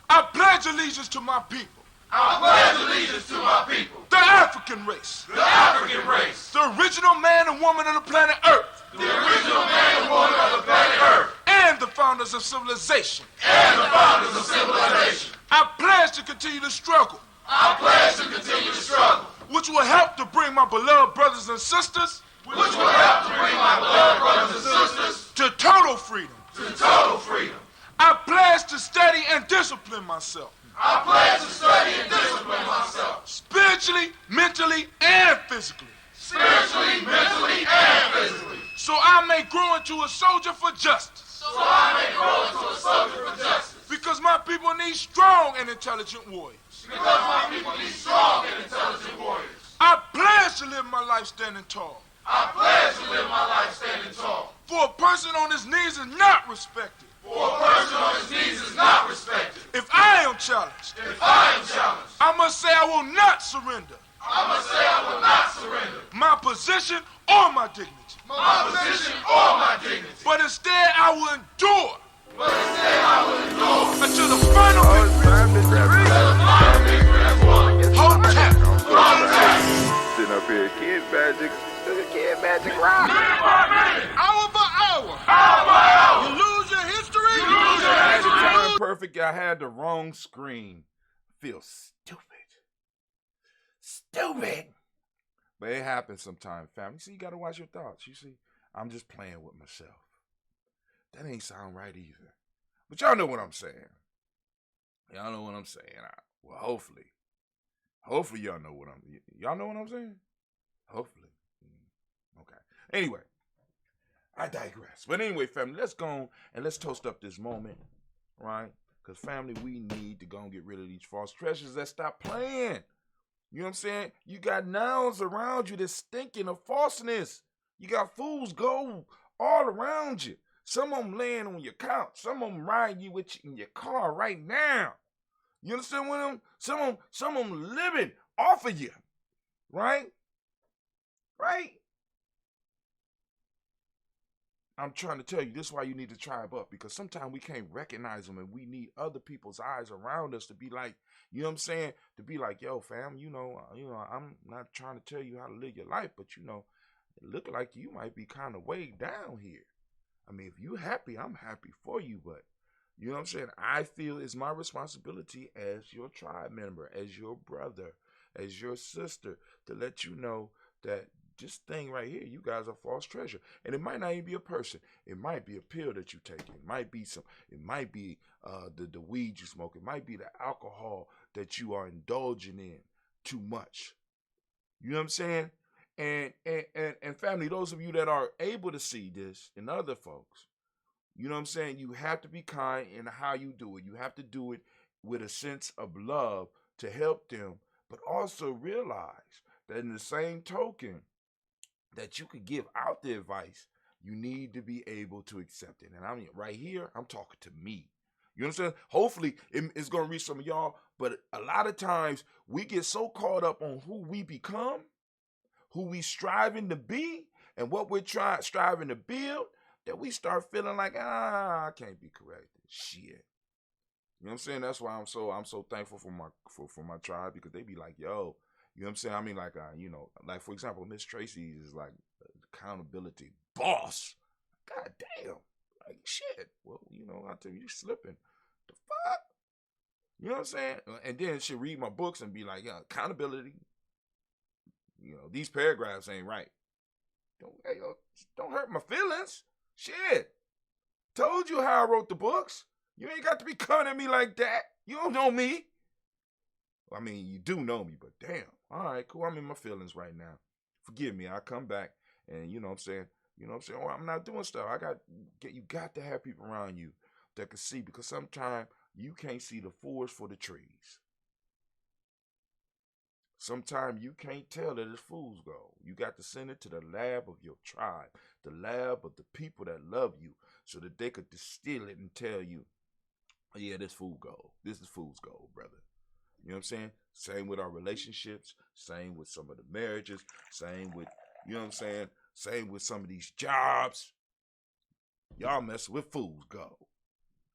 I pledge allegiance to my people. I pledge allegiance to my people. The African race. The African race. The original man and woman of the planet Earth. The original man and woman of the planet Earth. And the founders of civilization. And the founders of civilization. I pledge to continue to struggle. I pledge to continue to struggle. Which will help to bring my beloved brothers and sisters. Which will help to bring my beloved brothers and sisters. To total freedom. To total freedom. I pledge to study and discipline myself. I pledge to study and discipline myself. Spiritually, mentally, and physically. Spiritually, mentally, and physically. So I may grow into a soldier for justice. So I may grow into a soldier for justice. Because my people need strong and intelligent warriors. Because my people need strong and intelligent warriors. I pledge to live my life standing tall. I pledge to live my life standing tall. For a person on his knees is not respected. For a person on his knees is not respected. If I am challenged, If I am challenged, I must say I will not surrender. I must say I will not surrender. My position or my dignity. My position or my dignity. But instead I will endure. But instead I will endure. Until the final victory. Hotel. Sitting up here, kid magic rock. Hour by hour. Hour by hour. You lose your history. You lose your I had the history. time perfect. I had the wrong screen. Feel stupid. Stupid. But it happens sometimes, family. See, you gotta watch your thoughts. You see, I'm just playing with myself. That ain't sound right either. But y'all know what I'm saying. Y'all know what I'm saying. Well, hopefully y'all know what y'all know what I'm saying? Hopefully. Okay. Anyway, I digress. But anyway, family, let's go on and let's toast up this moment, right? Because, family, we need to go and get rid of these false treasures that stop playing. You know what I'm saying? You got nouns around you that's stinking of falseness. You got fool's gold all around you. Some of them laying on your couch. Some of them riding you with you in your car right now. You understand what I'm? Some of them living off of you, right? Right? I'm trying to tell you, this is why you need to tribe up, because sometimes we can't recognize them and we need other people's eyes around us to be like, you know what I'm saying? To be like, yo, fam, you know, I'm not trying to tell you how to live your life, but it look like you might be kind of way down here. I mean, if you happy, I'm happy for you, but you know what I'm saying? I feel it's my responsibility as your tribe member, as your brother, as your sister, to let you know that this thing right here, you guys are false treasure. And it might not even be a person. It might be a pill that you take. It might be the weed you smoke. It might be the alcohol that you are indulging in too much. You know what I'm saying? And family, those of you that are able to see this and other folks, you know what I'm saying? You have to be kind in how you do it. You have to do it with a sense of love to help them, but also realize that in the same token that you could give out the advice, you need to be able to accept it. And I'm right here, I'm talking to me. You understand? Hopefully it's going to reach some of y'all, but a lot of times we get so caught up on who we become, who we striving to be, and what we're striving to build, that we start feeling like, I can't be corrected. Shit. You know what I'm saying? That's why I'm so thankful for my tribe, because they be like, yo, you know what I'm saying? I mean, like, like, for example, Miss Tracy is like accountability boss. God damn. Like, shit. Well, I tell you slipping. The fuck? You know what I'm saying? And then she'll read my books and be like, yeah, accountability. These paragraphs ain't right. Don't hurt my feelings. Shit. Told you how I wrote the books. You ain't got to be coming at me like that. You don't know me. I mean, you do know me, but damn. All right, cool. I'm in my feelings right now. Forgive me. I'll come back and you know what I'm saying? Well, I'm not doing stuff. You got to have people around you that can see, because sometimes you can't see the forest for the trees. Sometimes you can't tell that it's fool's gold. You got to send it to the lab of your tribe, the lab of the people that love you, so that they could distill it and tell you, yeah, this fool's gold. This is fool's gold, brother. You know what I'm saying? Same with our relationships, same with some of the marriages, same with, you know what I'm saying? Same with some of these jobs. Y'all mess with fool's gold.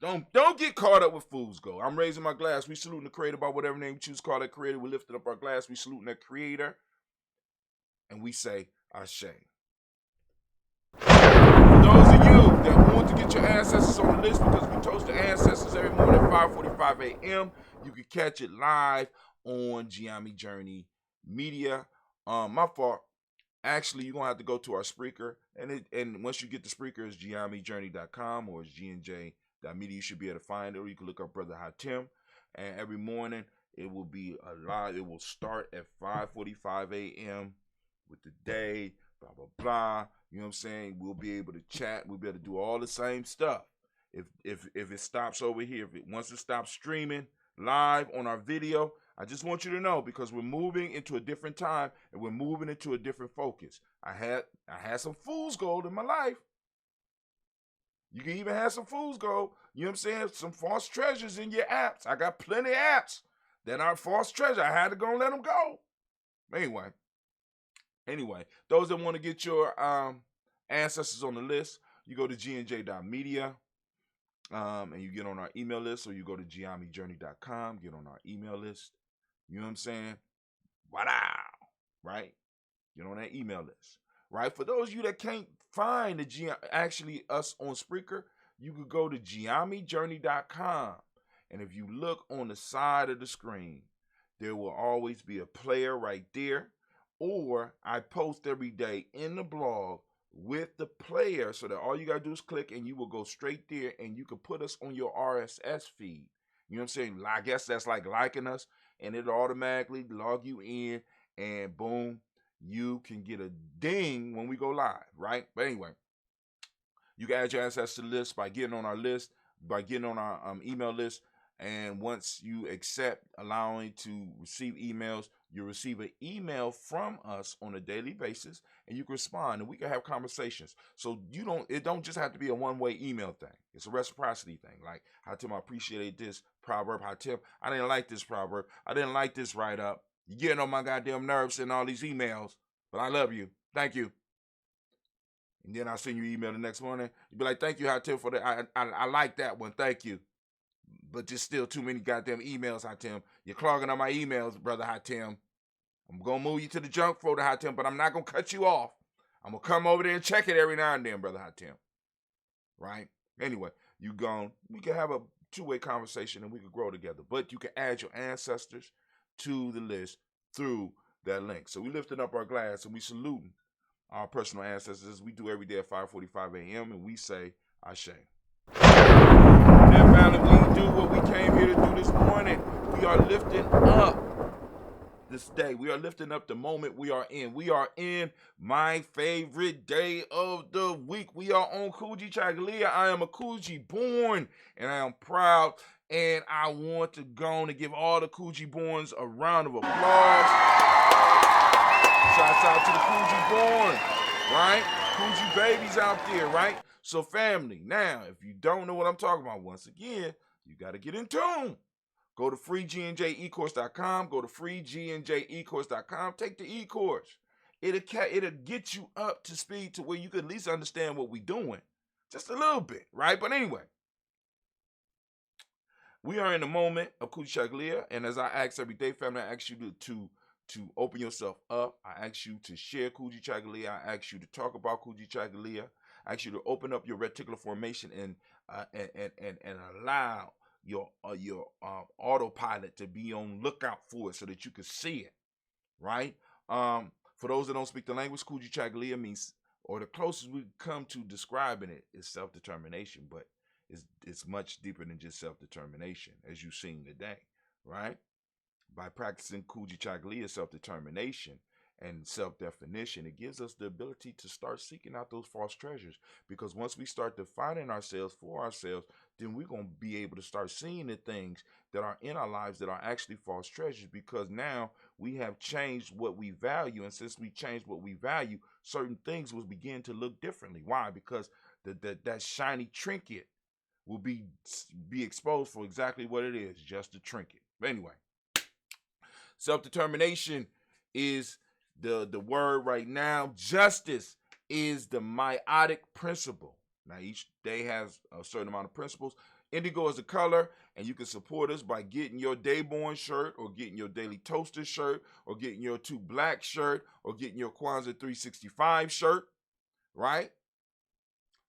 Don't get caught up with fool's gold. I'm raising my glass. We saluting the creator by whatever name we choose to call that creator. We lifting up our glass. We saluting that creator. And we say, Ashe. For those of you that want to get your ancestors on the list, because we toast the ancestors every morning at 5:45 a.m., you can catch it live on Gye-Nyame.Media. My fault. Actually, you're going to have to go to our Spreaker. And once you get the Spreaker, it's Gye-Nyame.com or it's GNJ.Media. You should be able to find it. Or you can look up Brother Hatim. And every morning, it will be live. It will start at 5:45 a.m. with the day, blah, blah, blah. You know what I'm saying? We'll be able to chat. We'll be able to do all the same stuff. If it stops over here, once it stops streaming live on our video, I just want you to know, because we're moving into a different time and we're moving into a different focus. I had some fool's gold in my life. You can even have some fool's gold. You know what I'm saying? Some false treasures in your apps. I got plenty of apps that are false treasure. I had to go and let them go. Anyway, those that want to get your ancestors on the list, you go to GNJ.Media. And you get on our email list, or you go to GNJ.Media.com, get on our email list. You know what I'm saying? Wow. Right? Get on that email list. Right? For those of you that can't find us on Spreaker, you could go to GNJ.Media.com. And if you look on the side of the screen, there will always be a player right there. Or I post every day in the blog with the player, so that all you got to do is click and you will go straight there and you can put us on your RSS feed. You know what I'm saying? I guess that's like liking us, and it'll automatically log you in, and boom, you can get a ding when we go live, right? But anyway, you can add your ancestors to the list by getting on our list, by getting on our email list. And once you accept allowing to receive emails, you'll receive an email from us on a daily basis, and you can respond, and we can have conversations. So it don't just have to be a one-way email thing. It's a reciprocity thing. Like, Hatim, I appreciate this proverb. Hatim, I didn't like this proverb. I didn't like this write-up. You're getting on my goddamn nerves in all these emails, but I love you. Thank you. And then I'll send you an email the next morning. You'll be like, thank you, Hatim, for that. I like that one. Thank you. But there's still too many goddamn emails, Hatim. You're clogging up my emails, brother Hatim. I'm going to move you to the junk folder, Hatim, but I'm not going to cut you off. I'm going to come over there and check it every now and then, brother Hatim. Right? Anyway, we can have a two-way conversation and we can grow together. But you can add your ancestors to the list through that link. So we lifting up our glass and we saluting our personal ancestors, as we do every day at 5:45 a.m. and we say, Ashe. Then finally, we do what we came here to do this morning. We are lifting up this day. We are lifting up the moment we are in. We are in my favorite day of the week. We are on Kujichagulia. I am a Kuji born, and I am proud. And I want to go on and give all the Kuji borns a round of applause. Shouts out to the Kuji born, right? Kuji babies out there, right? So family, now, if you don't know what I'm talking about, once again, you got to get in tune. Go to freegnjecourse.com. Go to freegnjecourse.com. Take the e-course. It'll get you up to speed to where you can at least understand what we're doing. Just a little bit, right? But anyway, we are in the moment of Kujichagulia, and as I ask every day, family, I ask you to open yourself up. I ask you to share Kujichagulia. I ask you to talk about Kujichagulia. I ask you to open up your reticular formation and allow your autopilot to be on lookout for it so that you can see it, right? For those that don't speak the language, Kujichagulia means, or the closest we come to describing it is self-determination, but it's much deeper than just self-determination, as you've seen today, right? By practicing Kujichagulia self-determination and self-definition, it gives us the ability to start seeking out those false treasures. Because once we start defining ourselves for ourselves, then we're going to be able to start seeing the things that are in our lives that are actually false treasures, because now we have changed what we value. And since we changed what we value, certain things will begin to look differently. Why? Because that shiny trinket will be exposed for exactly what it is, just a trinket. But anyway, self-determination is the word right now. Justice is the meiotic principle. Now, each day has a certain amount of principles. Indigo is the color, and you can support us by getting your Dayborn shirt, or getting your Daily Toaster shirt, or getting your 2 Black shirt, or getting your Kwanzaa 365 shirt, right?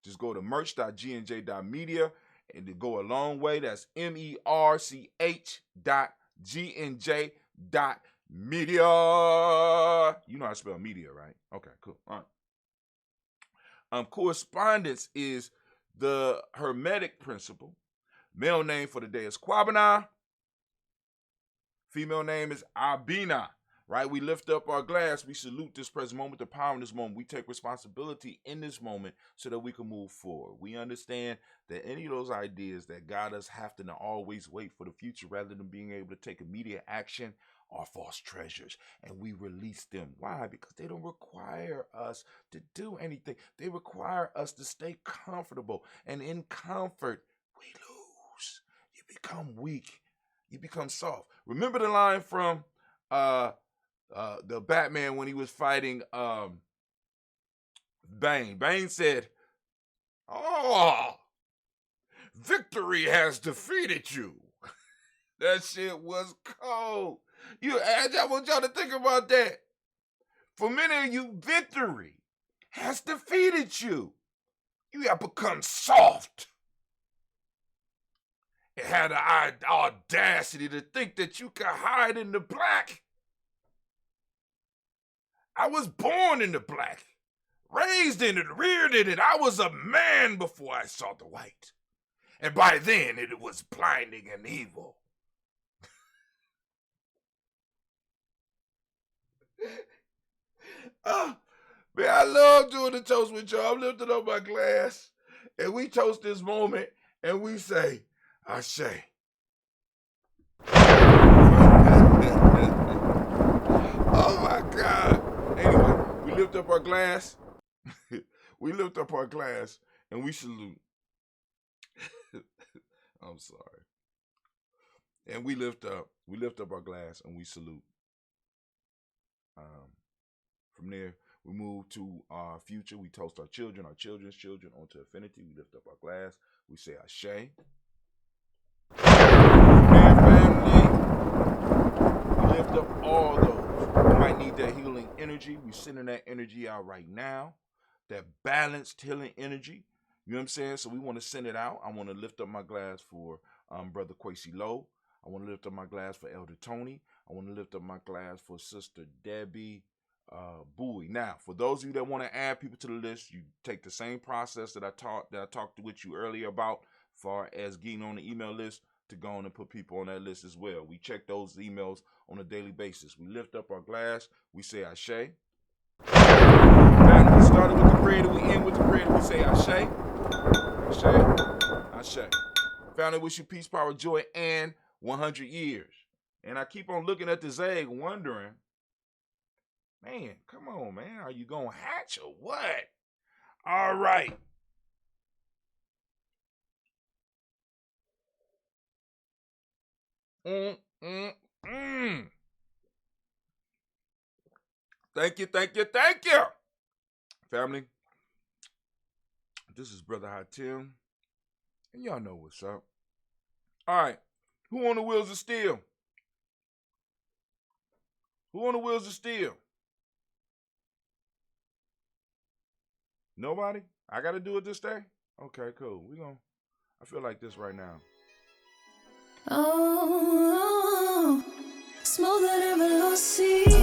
Just go to merch.GNJ.Media, and to go a long way, that's MERCH.GNJ.Media. You know how to spell media, right? Okay, cool. All right. Correspondence is the Hermetic Principle. Male name for the day is Kwabena. Female name is Abina, right? We lift up our glass. We salute this present moment, the power in this moment. We take responsibility in this moment so that we can move forward. We understand that any of those ideas that got us having to always wait for the future rather than being able to take immediate action are false treasures, and we release them. Why? Because they don't require us to do anything. They require us to stay comfortable, and in comfort, we lose. You become weak. You become soft. Remember the line from the Batman when he was fighting Bane. Bane said, "Oh, victory has defeated you." That shit was cold. I want y'all to think about that. For many of you, victory has defeated you. You have become soft. It had the audacity to think that you could hide in the black. I was born in the black, raised in it, reared in it. I was a man before I saw the white. And by then, it was blinding and evil. Man, I love doing the toast with y'all. I'm lifting up my glass, and we toast this moment, and we say, Ashe. Oh my God. Anyway, we lift up our glass. We lift up our glass, and we salute. I'm sorry. And we lift up our glass, and we salute. From there, we move to our future. We toast our children, our children's children, onto infinity. We lift up our glass. We say Ashe. Man, family, we lift up all those who might need that healing energy. We sending that energy out right now. That balanced healing energy. You know what I'm saying? So we want to send it out. I want to lift up my glass for Brother Kwesi Lowe. I want to lift up my glass for Elder Tony. I want to lift up my glass for Sister Debbie Bowie. Now, for those of you that want to add people to the list, you take the same process that I talked with you earlier about, far as getting on the email list, to go on and put people on that list as well. We check those emails on a daily basis. We lift up our glass. We say Ashe. Now, we started with the creator. We end with the creator. We say Ashe. Ashe. Ashe. Family, wish you peace, power, joy, and 100 years. And I keep on looking at this egg wondering, man, come on, man. Are you going to hatch or what? All right. Thank you. Family, this is Brother Hatim, and y'all know what's up. All right. Who on the wheels of steel? Who on the wheels of steel? Nobody? I got to do it this day? Okay, cool. I feel like this right now. Oh, smoother than velocity.